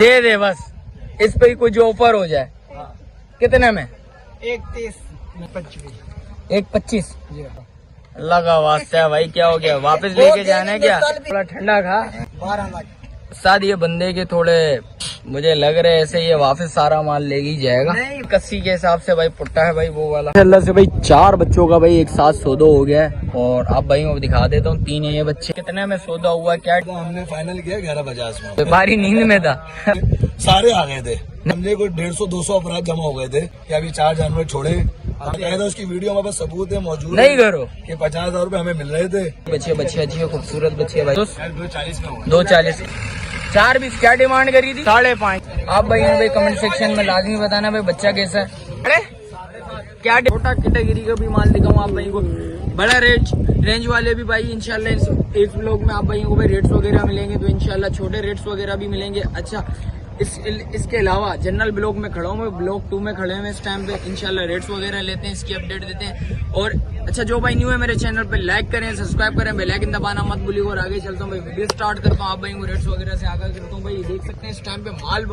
दे दे बस, इस पे ही कुछ ऑफर हो जाए। कितने में? 1.30 25। 1.25 लगा वास्ता है भाई। क्या हो गया, वापस लेके जाना है क्या? थोड़ा ठंडा खा। 12 लाख। साथ ये बंदे के थोड़े मुझे लग रहे हैं ऐसे ये वापस सारा माल ले ही जाएगा। नहीं। कस्सी के हिसाब से भाई पुट्टा है भाई वो वाला। अल्लाह से भाई 4 बच्चों का भाई एक साथ सौदा हो गया है। और आप भाई को दिखा देता हूँ, 3 है ये बच्चे। कितने में सौदा हुआ क्या? हमने फाइनल किया 1150 में। व्यापारी नींद में था। सारे आ गए थे, हमने कोई 150-200 अपराध जमा हो गए थे कि अभी 4 जानवर छोड़े। कहते उसकी वीडियो में बस सबूत है, मौजूद नहीं करो कि 50,000 रूपए हमें मिल रहे थे। बच्चे बच्चे अच्छी है, खूबसूरत बच्चे है भाई। 240 में 240 420 क्या डिमांड करी थी? 5.5। आप भाई भाई कमेंट सेक्शन में लाजमी बताना भाई बच्चा कैसा है। अरे क्या छोटा कैटेगरी का भी माल दिखाऊं आप भाई को, बड़ा रेंज वाले भी भाई इंशाल्लाह इस व्लॉग में आप भाई को भाई रेट्स वगैरह मिलेंगे, तो इंशाल्लाह छोटे रेट्स वगैरह भी मिलेंगे। अच्छा इसके अलावा जनरल ब्लॉक में खड़ा हूँ मैं, ब्लॉक 2 में खड़े हैं इस टाइम पे। इंशाल्लाह रेट्स वगैरह लेते हैं, इसकी अपडेट देते हैं। और अच्छा जो भाई न्यू है मेरे चैनल पे लाइक करें, सब्सक्राइब करें, बेल आइकन दबाना मत भूलिएगा। और आगे चलता हूँ भाई, वीडियो स्टार्ट करता हूँ। आप भाई को रेट्स वगैरह से आगाह करता हूँ। भाई देख सकते हैं इस टाइम पे माल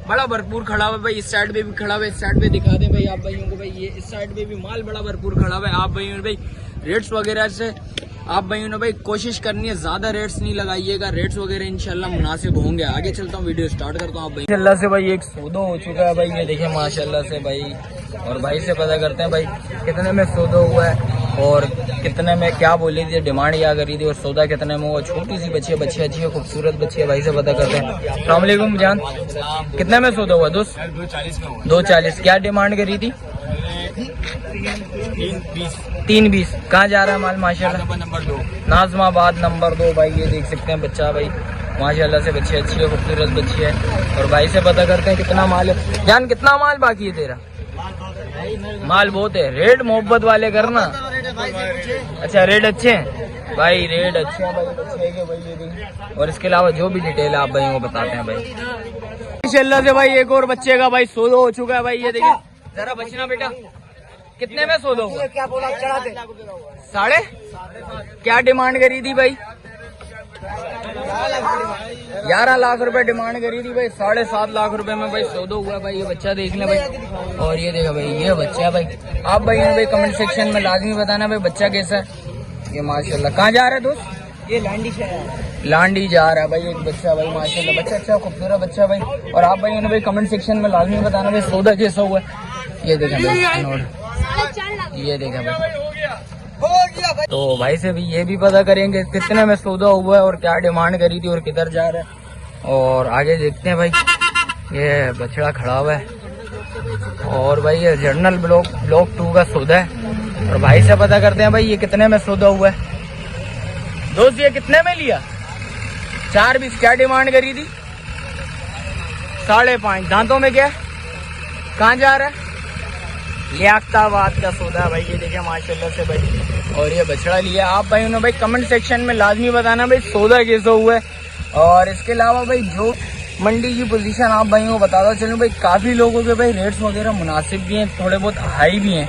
बड़ा भरपूर खड़ा हुआ है भाई। इस साइड पे भी खड़ा हुआ है, इस साइड पे दिखा दे भाई आप भाइयों को भाई। ये इस साइड पे भी माल बड़ा भरपूर खड़ा हुआ है। आप भाइयों ने भाई रेट्स वगैरह से आप भाइयों ने भाई कोशिश करनी है ज्यादा रेट्स नहीं लगाइएगा, रेट्स वगैरह इंशाल्लाह मुनासिब होंगे। आगे चलता हूँ, वीडियो स्टार्ट करता हूँ। आप भाई माशाल्लाह से भाई एक सौदा हो चुका है भाई, ये देखिए माशाल्लाह से भाई। और भाई से पता करते हैं भाई कितने में सौदा हुआ है और कितने में क्या बोली थी, डिमांड क्या करी थी और सौदा कितने में हुआ। छोटी सी बच्ची है, बच्ची अच्छी है, खूबसूरत बच्ची है। भाई से पता करते हैं। अस्सलाम वालेकुम जान, कितने में सौदा हुआ? 240 क्या डिमांड करी थी? 320 कहाँ जा रहा है माल? माशाल्लाह नंबर 2 नाजमाबाद नंबर 2 भाई। ये देख सकते हैं बच्चा भाई माशाल्लाह से बच्ची अच्छी है, खूबसूरत बच्ची है। और भाई से पता करते हैं कितना माल है। जान कितना माल बाकी है तेरा? माल बहुत है। रेट मोहब्बत वाले करना। अच्छा रेट अच्छे हैं भाई, रेट अच्छे हैं भाई, अच्छे है भाई ये देखिए। और इसके अलावा जो भी डिटेल है आप भाई को बताते हैं भाई। माशाल्लाह से भाई एक और बच्चे का भाई सौदा हो चुका है भाई। ये देखिए जरा बचना बेटा, कितने में सौदा हुआ? क्या बोला? चढ़ा दे। 5.5 क्या डिमांड करी थी भाई? 11 लाख रुपए डिमांड करी थी भाई। 7.5 लाख रुपए में भाई सौदा हुआ भाई। ये बच्चा देख ले भाई। और ये देखा भाई ये बच्चा भाई। आप भाई ने भाई कमेंट सेक्शन में लाजमी बताना भाई बच्चा कैसा है। ये माशाल्लाह कहाँ जा रहा है दोस्त? ये लांडी से है। लांडी जा रहा है भाई एक बच्चा भाई माशाल्लाह। बच्चा अच्छा खूबसूरत बच्चा भाई। और आप भाई ने भाई कमेंट सेक्शन में लाजमी बताना भाई सौदा कैसा हुआ है। ये देखा भाई, ये देखा भाई। तो भाई से भी ये भी पता करेंगे कितने में सौदा हुआ है और क्या डिमांड करी थी और किधर जा रहा है। और आगे देखते हैं भाई। ये बछड़ा खड़ा हुआ है और भाई ये जनरल ब्लॉक 2 का सौदा है। और भाई से पता करते हैं भाई ये कितने में सौदा हुआ है। दोस्त ये कितने में लिया? 420 क्या डिमांड करी थी? 5.5 दांतों में क्या? कहाँ जा रहा है? लियाकताबाद का सौदा है भाई। ये देखिए माशाल्लाह से भाई। और ये बछड़ा लिया। आप भाई उन्होंने भाई कमेंट सेक्शन में लाजमी बताना भाई सौदा कैसा हुआ है। और इसके अलावा भाई जो मंडी की पोजीशन आप भाई को बता दो चलो भाई, काफी लोगों के भाई रेट्स वगैरह मुनासिब भी हैं, थोड़े बहुत हाई भी हैं।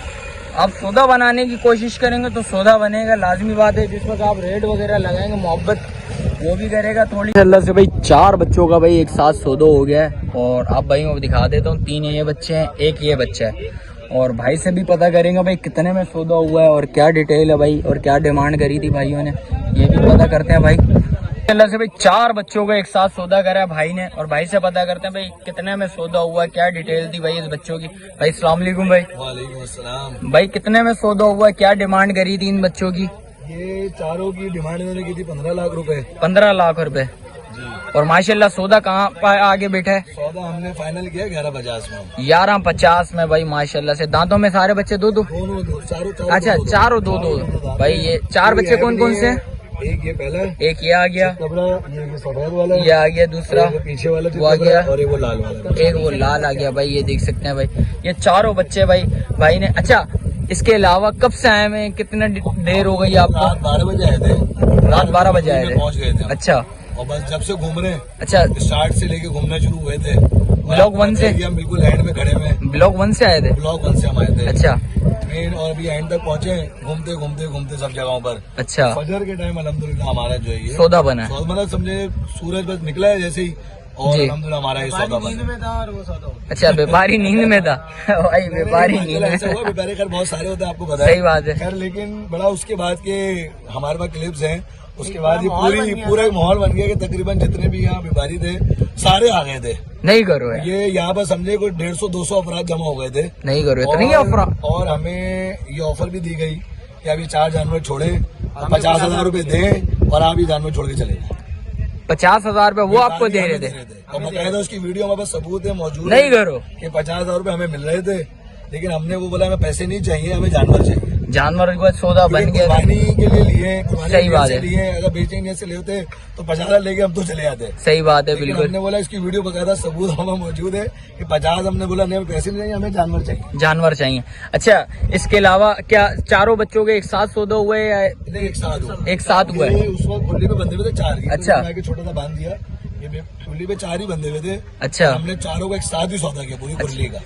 आप सौदा बनाने की कोशिश करेंगे तो सौदा बनेगा, लाजमी बात है। जिस वक्त आप रेट वगैरह लगाएंगे मोहब्बत वो भी करेगा थोड़ी। अल्लाह से भाई 4 बच्चों का भाई एक साथ सौदा हो गया है। और आप भाई को दिखा देता हूँ, 3 ये बच्चे हैं, 1 ये बच्चा है। और भाई से भी पता करेंगे भाई कितने में सौदा हुआ है और क्या डिटेल है भाई और क्या डिमांड करी थी भाइयों ने, ये भी पता करते हैं भाई। अल्लाह से भाई 4 बच्चों का एक साथ सौदा करा है भाई ने। और भाई से पता करते हैं भाई कितने में सौदा हुआ है, क्या डिटेल थी भाई इस बच्चों की। भाई अस्सलाम वालेकुम भाई। वालेकुम अस्सलाम। भाई कितने में सौदा हुआ, क्या डिमांड करी थी इन बच्चों की? ये चारों की डिमांड इन्होंने की थी 15 लाख रुपए। 15 लाख रुपए। और माशाल्लाह सौदा कहाँ पर आगे बैठा है? सौदा हमने फाइनल किया 1150 में। 1150 में भाई माशाल्लाह से। दांतों में सारे बच्चे दो। दोनों चारों अच्छा चारों दो भाई। ये 4 बच्चे कौन कौन से? एक ये पहला, एक ये आ गया, ये सफेद वाला, ये आ गया दूसरा, पीछे वाला वो आ गया और एक वो लाल वाला, एक वो लाल आ गया भाई। ये देख सकते हैं भाई ये चारों बच्चे भाई ने। अच्छा इसके अलावा कब से आए हैं, कितने देर हो गई आपको? रात 12 बजे आए थे। रात 12 बजे आए थे, पहुंच गए थे। अच्छा और बस जब से घूम रहे हैं, अच्छा स्टार्ट से लेके घूमना शुरू हुए थे। ब्लॉक 1 से? हम बिल्कुल एंड में खड़े हुए। ब्लॉक 1 से आए थे? ब्लॉक 1 से हम आए थे। अच्छा मेन और अभी एंड तक पहुंचे, घूमते घूमते घूमते सब जगहों पर। अच्छा फजर के टाइम अल्हम्दुलिल्लाह हमारा जो है ये सौदा बना है। मतलब समझे सूरज बस निकला है जैसे ही और जी। अल्हम्दुलिल्लाह हमारा ये सौदा बना। अच्छा व्यापारी नींद में था भाई व्यापारी नींद में ऐसा हुआ, था। व्यापारी खैर बहुत सारे होते हैं आपको पता सही बात है। खैर लेकिन बड़ा उसके बाद के हमारे पास क्लिप्स हैं, उसके बाद ये पूरा एक माहौल बन गया कि तकरीबन जितने भी यहाँ व्यापारी थे सारे आ गए थे। नहीं करो यार, ये यहाँ पर समझे कोई 150-200 अफराद जमा हो गए थे नहीं करो इतनी ऑफर। और हमें ये ऑफर भी दी गई कि अभी 4 जानवर छोड़े, 50,000 रुपए दें और आप ये जानवर छोड़ के चले जाए। 50,000 रुपए वो आपको दे रहे थे? और बकायदा उसकी वीडियो हमारे पास सबूत है, मौजूद नहीं है करो। कि 50,000 रुपए हमें मिल रहे थे, लेकिन हमने वो बोला हमें पैसे नहीं चाहिए, हमें जानवर चाहिए। जानवर का सौदा बन गया। कुर्बानी के लिए लिए, कुर्बानी सही बात है। लिए, अगर बेचने नियत से ले होते तो 50,000 लेके हम तो चले जाते। सही बात है लेकिन बिल्कुल। हमने बोला इसकी वीडियो बकायदा सबूत हमें मौजूद है कि 50 हमने बोला नहीं हमें पैसे नहीं चाहिए, हमें जानवर चाहिए। जानवर चाहिए। अच्छा इसके अलावा क्या चारों बच्चों के एक साथ सौदा हुए या एक साथ हुआ। एक साथ हुआ है? ये उस वक्त खुली पे बंधे हुए थे 4 ही। अच्छा। तो छोटा सा बांध दिया, ये खुली पे 4 ही बंधे हुए थे। अच्छा हमने चारों का एक साथ ही सौदा किया पूरी खुली का।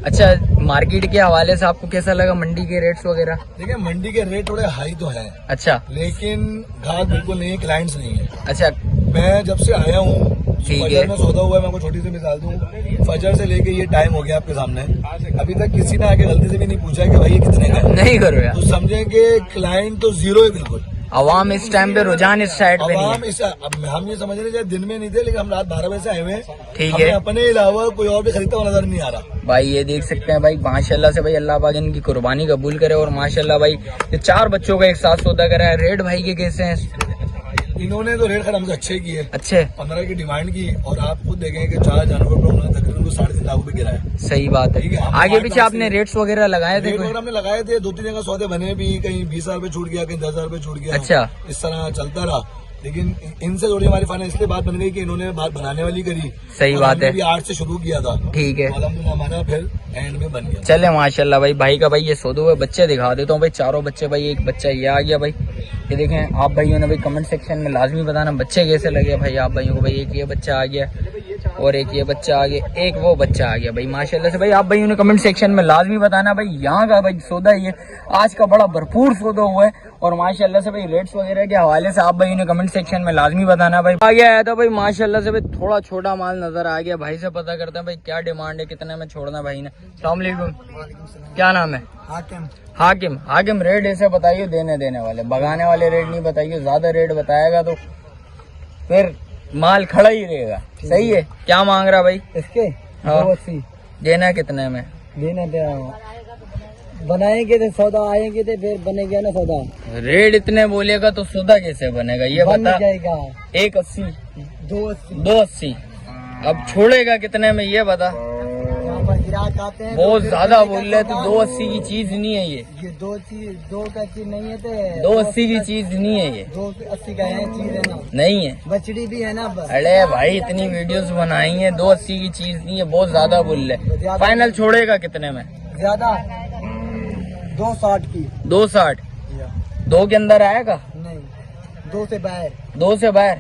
अच्छा मार्केट के हवाले से आपको कैसा लगा, मंडी के रेट्स वगैरह? देखिए मंडी के रेट थोड़े हाई तो है, अच्छा लेकिन ग्राहक बिल्कुल नहीं है, क्लाइंट्स नहीं है। अच्छा मैं जब से आया हूँ ठीक है। फजर में सौदा हुआ है, मैं आपको छोटी सी मिसाल दूं, फजर से लेके ये टाइम हो गया आपके सामने, अभी तक किसी ने आके गलती से भी नहीं पूछा कि भाई ये कितने का है। नहीं करो यार, तो समझे कि क्लाइंट तो जीरो है बिल्कुल। अवाम इस टाइम पे रुझान इस साइड पे नहीं अब है। अब हम ये समझ रहे हैं दिन में नहीं थे, लेकिन हम रात 12 बजे से आए हुए हैं। ठीक हमें है अपने अलावा कोई और भी खरीदता हुआ नजर नहीं आ रहा। भाई, ये देख सकते हैं भाई, माशाल्लाह से भाई अल्लाह पाक इनकी कुर्बानी कबूल करे। और माशाल्लाह भाई ये 4 बच्चों का एक साथ सौदा करा है। रेट भाई के कैसे हैं? इन्होंने तो रेट खैर हमसे अच्छे किए, अच्छे 15 की डिमांड की, और आप खुद देखें कि 4 जानवर पर उन्होंने तकरीबन 3.5 लाख रुपए गिरा है। सही बात ठीक है। है, हम आगे हमारे पीछे पास आपने से- रेट्स वगैरह लगाए थे रेट कोई? वगैरह हमने लगाए थे, 2-3 जगह सौदे बने भी, कहीं 20,000 रुपए छूट गया, कहीं 10,000 रुपए छूट गया। अच्छा। इस तरह चलता रहा। लेकिन इनसे थोड़ी हमारी फाइनल इसलिए बात बन गई कि इन्होंने बात बनाने वाली करी। सही और बात हमने है। भी 8 से शुरू किया था, ठीक है, अल्हम्दुलिल्लाह हमारा फिर एंड में बन गया। चले माशाल्लाह भाई। भाई का भाई ये सौदे हुए बच्चे दिखा देता हूँ भाई, 4 बच्चे भाई। एक बच्चा ये आ गया भाई, ये देखें आप भाइयों ने भाई कमेंट सेक्शन में लाजमी बताना बच्चे कैसे लगे भाई आप भाइयों को। भाई एक ये बच्चा आ गया और एक ये बच्चा आ गया, एक वो बच्चा आ गया भाई माशाल्लाह से। भाई आप भाइयों ने कमेंट सेक्शन में लाजमी बताना भाई यहाँ का भाई सौदा ये आज का बड़ा भरपूर सौदा हुआ है। और माशाल्लाह से भाई रेट्स वगैरह के हवाले से आप भाइयों ने कमेंट सेक्शन में लाजमी बताना भाई। आगे आया था भाई माशाल्लाह से भाई, थोड़ा छोटा माल नजर आ गया। भाई से पता करते हैं भाई क्या डिमांड है, कितने में छोड़ना भाई ने। अस्सलाम वालेकुम, क्या नाम है? हाकिम। हाकिम रेट ऐसे बताइए, देने वाले भगाने वाले रेट नहीं बताइए। ज्यादा रेट बताएगा तो फिर माल खड़ा ही रहेगा। सही है। क्या मांग रहा भाई इसके? हाँ। 280 देना कितने में? देना बनाएंगे तो सौदा आएंगे तो फिर बनेगा ना सौदा। रेट इतने बोलेगा तो सौदा कैसे बनेगा ये बन बता। जाएगा 180, 280। 280। अब छोड़ेगा कितने में ये बता। यहाँ पर ग्राहक आते हैं बहुत तो ज्यादा फिर बोल रहे तो 280 की चीज नहीं है ये। ये 2 का चीज नहीं है तो 280 की चीज नहीं है ये, 280 का है चीज है ना। नहीं है। बछड़ी भी है ना बस। अरे भाई इतनी वीडियोस बनाई है, 280 की चीज नहीं है, बहुत ज्यादा बोल रहे। फाइनल छोड़ेगा कितने में? ज्यादा 260 की 260। 2 के अंदर आएगा? नहीं, 2 से बाहर। 2 से बाहर?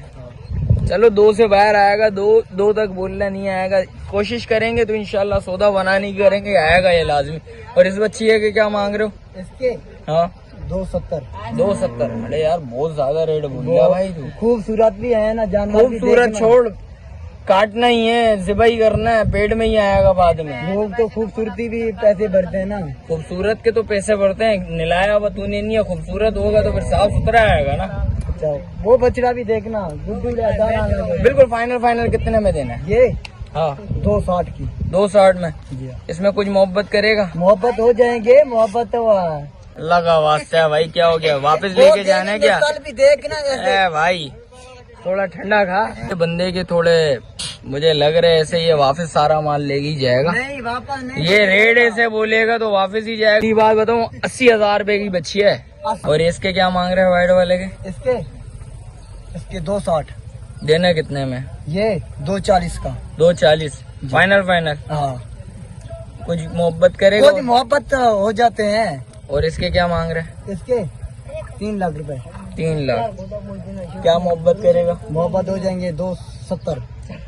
चलो 2 से बाहर आएगा। 2 तक बोलना नहीं आएगा, कोशिश करेंगे तो इंशाल्लाह सौदा बनाने की करेंगे, आएगा ये लाजमी। और इस बच्ची है कि क्या मांग रहे हो? इसके हाँ 270। 270। अरे यार बहुत ज्यादा रेट बोल रहा भाई तू। खूबसूरत भी है ना जानवर भी खूबसूरत देखना। छोड़, काटना ही है, ज़िबाई करना है, पेट में ही आएगा बाद में। लोग तो खूबसूरती भी पैसे भरते हैं ना। खूबसूरत के तो पैसे बढ़ते हैं, निलाया हुआ तूने नहीं है, खूबसूरत होगा तो फिर साफ सुथरा आएगा ना। अच्छा वो बछड़ा भी देखना, गुड्डू दाना। बिल्कुल फाइनल कितने में देना है? ये हाँ 260 की। 260 में। जी हाँ। इसमें कुछ मोहब्बत करेगा? मोहब्बत हो जाएंगे, मोहब्बत तो लगा वास्ता है भाई, क्या हो गया, वापस लेके जाना है क्या? भी देखना जैसे। ए भाई थोड़ा ठंडा खा। ये बंदे के थोड़े मुझे लग रहे हैं ऐसे ये वापस सारा माल लेके ही जाएगा। नहीं वापस नहीं। ये रेट ऐसे बोलेगा तो वापस ही जाएगा। ये बात बताऊं, 80,000 रुपए की बच्ची है। और इसके क्या मांग रहे हैं व्हाइट वाले के? इसके 260। देना कितने में? ये 240 का। 240 फाइनल। हाँ कुछ मोहब्बत करेगा? कुछ मोहब्बत हो जाते हैं। और इसके क्या मांग रहे हैं? इसके 3 लाख रुपए। 3 लाख। क्या मोहब्बत करेगा? मोहब्बत हो जाएंगे 270।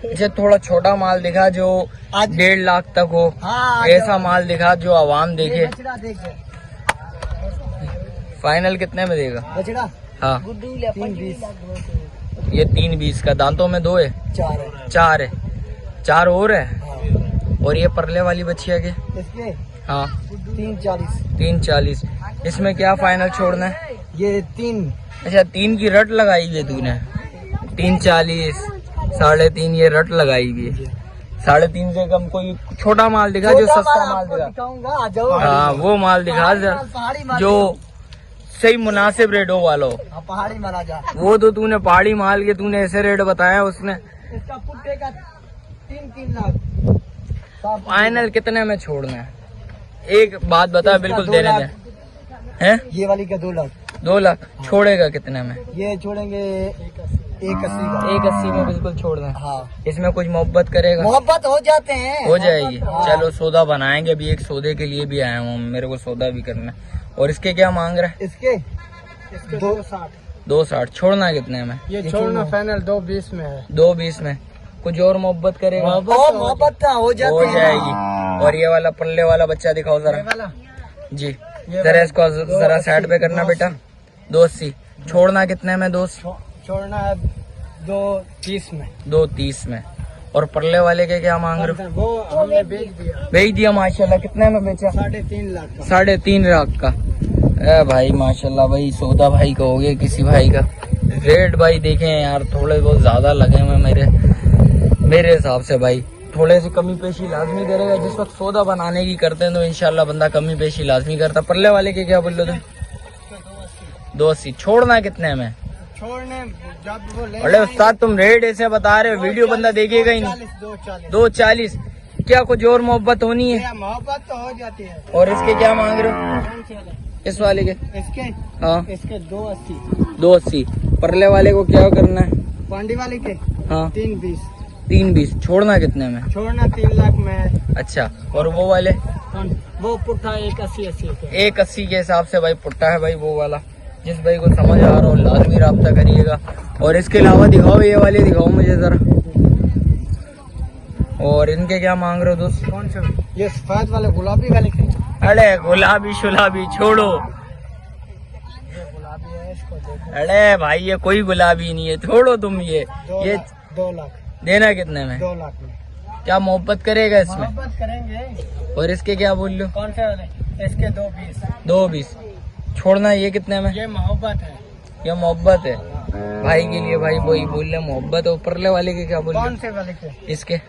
अच्छा थोड़ा छोटा माल दिखा जो आज 1.5 लाख तक हो। हाँ ऐसा माल दिखा जो आवाम देखे। बछड़ा देखे। फाइनल कितने में देगा? बछड़ा हाँ 320। ये 320 का। दांतों में 2 है? 4 है। 4 है। 4 और है। हाँ। और ये परले वाली बच्ची है के? इसके हाँ 340। 340। इसमें क्या फाइनल छोड़ना है? ये 3। अच्छा 3 की रट लगाई हुई है तूने? 340, 3.5 ये रट लगाई हुई है। 3.5 से कम कोई छोटा माल दिखा जो सस्ता माल दिखा। दिखाऊंगा, आ जाओ। हाँ वो माल दिखा पहाड़ी माल जो सही मुनासिब रेटों वालों। हाँ, पहाड़ी माल आ जा। वो तो तूने पहाड़ी माल के तूने ऐसे रेट बताया उसने। इसका पुट्टे का 3 लाख। फाइनल कितने में छोड़ना है? एक बात बता, बिल्कुल इसका 2 देने लाख। दे। हैं? ये वाली का 2 लाख। 2 लाख छोड़ेगा कितने में? ये छोड़ेंगे 180 का। 180 में बिल्कुल छोड़ना है। हाँ, इसमें कुछ मोहब्बत करेगा? मोहब्बत हो जाते हैं। हो जाएगी। हाँ। चलो सौदा बनाएंगे। अभी एक सौदे के लिए भी आया हूँ, मेरे को सौदा भी करना है। और इसके क्या मांग रहा है? इसके 260। 260 छोड़ना कितने में? ये छोड़ना फाइनल 220 में है। 220 में कुछ और मोहब्बत करेगा? मोहब्बत हो हो जाते हैं। जाएगी। और ये वाला पल्ले वाला बच्चा दिखाओ जरा वाला जी। जरा इसको जरा साइड पे करना बेटा। 280 छोड़ना कितने में? छोड़ना है 230 में। 230 में। और परले वाले के क्या मांग रहे हो? वो हमने बेच दिया। बेच दिया माशाल्लाह। कितने में बेचा? 3.5 लाख का। 3.5 लाख का। ए भाई माशाल्लाह भाई, सौदा भाई का हो गया किसी भाई का। रेट भाई देखें यार, थोड़े बहुत ज्यादा लगे हुए मेरे हिसाब से भाई। थोड़े से कमी पेशी लाजमी करेगा। जिस वक्त सौदा बनाने की करते हैं तो इंशाल्लाह बंदा कमी पेशी लाजमी करता। परले वाले के क्या बोल रहे थे? 280 छोड़ना कितने में? छोड़ने जब वो ले अरे उस्ताद तुम रेट ऐसे बता रहे हो, वीडियो बंदा देखेगा ही नहीं। 240 क्या कुछ और मोहब्बत होनी है? मोहब्बत तो हो जाती है। और इसके क्या मांग रहे हो? इस वाले के? इसके हाँ इसके 280। 280। परले वाले को क्या करना है? पांडी वाले के हाँ 320। 320 छोड़ना कितने में? छोड़ना 3 लाख में। अच्छा। और वो वाले? वो पुट्ठा 180 180 के हिसाब से भाई पुट्टा है भाई वो वाला। जिस भाई को समझ आ रहा हो लाजमी राब्ता करिएगा। और इसके अलावा दिखाओ, ये वाले दिखाओ मुझे जरा। और इनके क्या मांग रहे हो दोस्त? कौन से? ये सफेद वाले गुलाबी वाले के। अरे गुलाबी शुलाबी छोड़ो। गुलाबी है, इसको देखो। अरे भाई ये कोई गुलाबी नहीं है, छोड़ो तुम ये 2 लाख। देना कितने में? 2 लाख में। क्या मोहब्बत करेगा इसमें? मोहब्बत करेंगे। और इसके क्या बोल लो? कौन से वाले? इसके 220। 220 छोड़ना। ये कितने में? ये मोहब्बत है। ये मोहब्बत है भाई के लिए। भाई वही बोल रहे मोहब्बत है। परले वाले के क्या बोल कौन रहे? से वाले के? इसके?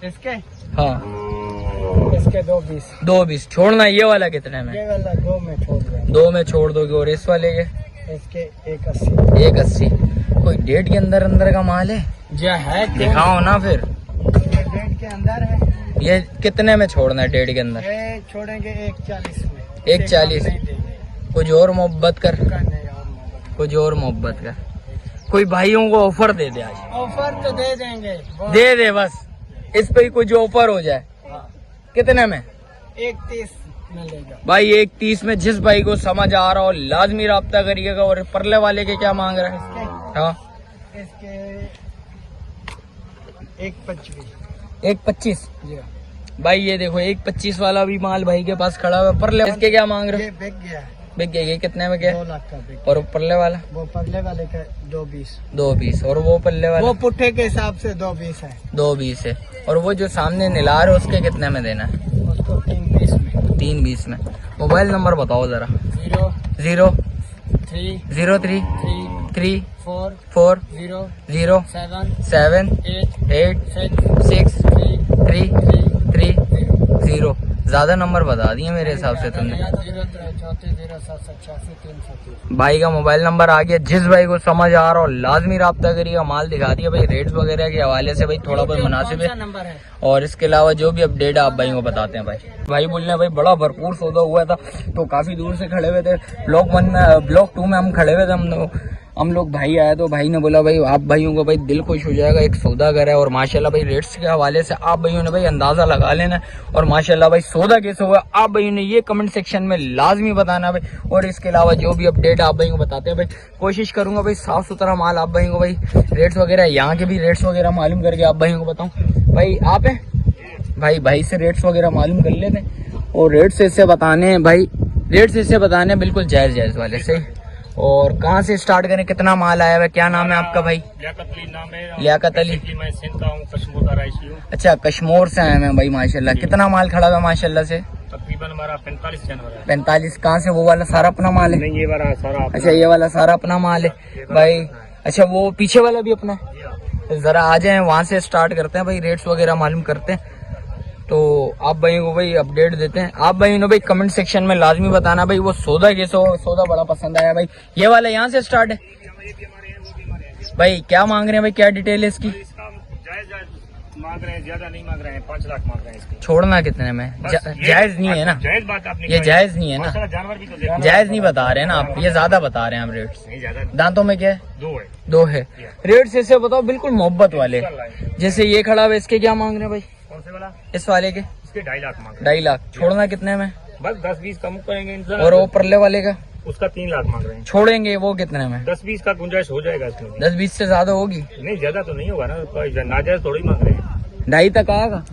इसके हाँ इसके 220। 220 छोड़ना। ये वाला कितने में? ये वाला 2 में छोड़ दो। 2 में छोड़ दोगे। और इस वाले के? इसके 180। 180 कोई डेट के अंदर का माल है? जो है दिखाओ ना फिर। ये डेट के अंदर है। ये कितने में छोड़ना है डेट के अंदर? ये छोड़ेंगे 140 में। 140 कुछ और मोहब्बत कर। कुछ और मोहब्बत कर। कोई भाइयों को ऑफर दे दे आज। ऑफर तो दे देंगे। दे दे बस, इस पे ही कुछ ऑफर हो जाए। कितने में? 130 में लेगा भाई। 130 में जिस भाई को समझ आ रहा हो लाजमी राब्ता करिएगा। और परले वाले के क्या मांग रहा है? हाँ इसके 125। 125 भाई। ये देखो 125 वाला भी माल भाई के पास खड़ा हुआ है। परले इसके क्या मांग रहे ये बिक गया है। बिक गया? ये कितने में गया? 2 लाख का बिक। और परले वाला? वो परले वाले का 220। 220। और वो पल्ले वाला? वो पुट्ठे के हिसाब से 220 है। 220 है। और वो जो सामने निलार है उसके कितने में देना है? उसको 320 में। 320 में। मोबाइल नंबर बताओ जरा। 0 03 3 03 3 4 4 0 0 7 7 8 8 6 6 3 3 3 0। ज्यादा नंबर बता दिए मेरे हिसाब से तुमने। 0 भाई का मोबाइल नंबर आ गया। जिस भाई को समझ आ रहा हो लाजमी राब्ता करिएगा। माल दिखा दिया भाई। रेट्स वगैरह के हवाले से भाई थोड़ा बहुत मुनासिब है। नंबर है। और इसके अलावा जो भी अपडेट है आप भाई को बताते हैं। भाई बोल रहे हैं भाई बड़ा भरपूर सौदा हुआ था तो काफी दूर से खड़े हुए थे। ब्लॉक 2 में हम खड़े हुए थे। हम लोग भाई आए तो भाई ने बोला भाई आप भाइयों को भाई दिल खुश हो जाएगा, एक सौदागर है। और माशाल्लाह भाई रेट्स के हवाले से आप भाइयों ने भाई अंदाजा लगा लेना। और माशाल्लाह भाई सौदा कैसे हुआ आप भाइयों ने ये कमेंट सेक्शन में लाजमी बताना भाई। और इसके अलावा जो भी अपडेट आप भाइयों को बताते हैं भाई कोशिश करूंगा भाई साफ सुथरा माल आप भाइयों को भाई रेट्स वगैरह यहाँ के भी रेट्स वगैरह मालूम करके आप भाइयों को बताऊँ। भाई आप है भाई से रेट्स वगैरह मालूम कर लेते हैं। और रेट्स इससे बताने हैं भाई, रेट्स इससे बताने बिल्कुल जायज़ वाले सही। और कहाँ से स्टार्ट करें, कितना माल आया है, क्या नाम है आपका भाई? लियाकत अली नाम है। लियाकत अली। मैं सिंध का हूँ, कश्मीर का रईसी हूँ। अच्छा, कश्मीर से आए हैं भाई, माशाल्लाह। कितना माल खड़ा हुआ माशाल्लाह से? तकरीबन हमारा 45 जानवर है। 45। कहाँ से? वो वाला सारा अपना माल है? नहीं, ये वाला सारा अच्छा, ये वाला सारा अपना माल है भाई। अच्छा, वो पीछे वाला भी अपना है? जरा आ जाए, वहाँ से स्टार्ट करते हैं भाई, रेट्स वगैरह मालूम करते हैं। तो आप भाई को भाई अपडेट देते हैं। आप भाई ने भाई कमेंट सेक्शन में लाजमी बताना भाई वो सौदा कैसा हो, सौदा बड़ा पसंद आया भाई। ये वाला यहाँ से स्टार्ट है भाई। क्या मांग रहे हैं भाई, क्या डिटेल है इसकी? मांग रहे हैं, ज्यादा नहीं मांग रहे हैं, 5 लाख मांग रहे हैं इसके। छोड़ना कितने में? जायज नहीं है ना? जायज बात आपने ये जायज नहीं है ना? जानवर भी तो जायज नहीं बता रहे हैं ना आप, ये ज्यादा बता रहे हैं हम रेट्स। नहीं, ज्यादा दांतों में क्या है? 2 है। 2 है। रेट्स ऐसे बताओ बिल्कुल मोहब्बत वाले। जैसे ये खड़ा हुआ, इसके क्या मांग रहे हैं भाई? कौन से वाला? इस वाले के इसके 2.5 लाख मांग रहे 2.5 लाख। छोड़ना कितने में? हैं, बस 10-20 कम करेंगे इंसान। और वो परले वाले का उसका 3 लाख मांग रहे हैं। छोड़ेंगे वो कितने में? 10-20 का गुंजाइश हो जाएगा इसमें। 10-20 से ज्यादा होगी? नहीं, ज्यादा तो नहीं होगा ना, नाजायज थोड़ी मांग रहे हैं। 2.5 तक आएगा?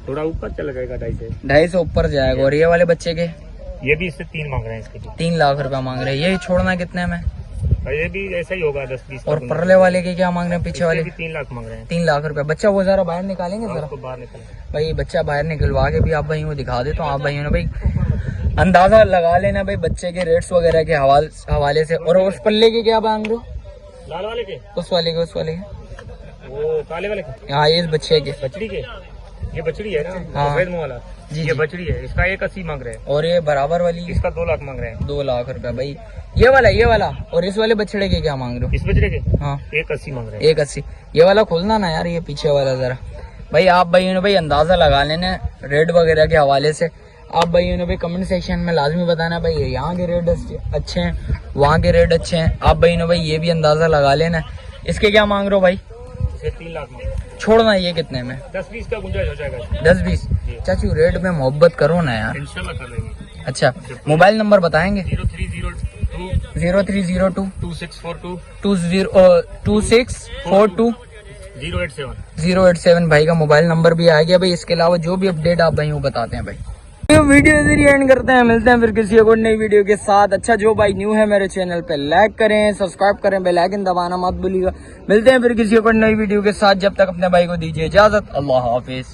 थोड़ा ऊपर चला जाएगा 2.5 से। 2.5 से ऊपर जाएगा। और ये वाले बच्चे के? ये भी इससे 3 मांग रहे हैं इसके भी। 3 लाख रुपया मांग रहे हैं। ये छोड़ना कितने में? और ये भी ऐसा ही होगा 10-20 का और गुंजाइश। परले वाले के क्या मांग रहे हैं, पीछे वाले? भी 3 लाख मांग रहे हैं। 3 लाख रुपया। बच्चा वो जरा बाहर निकालेंगे जरा उसको बाहर निकल। भाई, बच्चा बाहर निकलवा के भी आप भाई को दिखा दे, तो आप भाइयों ने भाई अंदाजा लगा लेना भाई बच्चे के रेट्स वगैरह के हवाले से। और उस पल्ले के क्या मांग रहे हो? लाल वाले के? उस वाले के वो काले वाले के? हाँ, ये इस बच्चे के। बछड़ी के? ये बछड़ी है ना, हाँ। सफेद मुंह वाला जी, ये जी। बछड़ी है। इसका 1.80 मांग रहे हैं। और ये बराबर वाली इसका 2 लाख मांग रहे हैं। 2 लाख रुपया भाई। ये वाला और इस वाले बछड़े के क्या मांग रहे हो? इस बछड़े के हाँ, 1.80 मांग रहे हैं। 1.80। ये वाला खोलना ना यार, ये पीछे वाला जरा भाई। आप भाइयों ने भाई अंदाजा लगा लेना रेट वगैरह के हवाले से। आप भाइयों ने भाई कमेंट सेक्शन में लाजमी बताना भाई यहाँ के रेट अच्छे हैं, वहाँ के रेट अच्छे हैं। आप भाइयों ने भाई ये भी अंदाजा लगा लेना। इसके क्या मांग रहे हो भाई? इसे 3 लाख मांग रहे हैं। छोड़ना ये कितने में? 10-20 का गुंजाइश हो जाएगा। 10-20। चाचू रेट में मोहब्बत करो ना यार। इंशाल्लाह कर लेंगे। अच्छा, मोबाइल नंबर बताएंगे? 0302 0302 2642 2642 087। 087 भाई का मोबाइल नंबर भी आ गया भाई। इसके अलावा जो भी अपडेट आप भाई वो बताते हैं भाई। वीडियो इधर एंड करते हैं, मिलते हैं फिर किसी और नई वीडियो के साथ। अच्छा, जो भाई न्यू है मेरे चैनल पे लाइक करें, सब्सक्राइब करें, बेल आइकन दबाना मत भूलिएगा। मिलते हैं फिर किसी और नई वीडियो के साथ। जब तक अपने भाई को दीजिए इजाजत। अल्लाह हाफिज।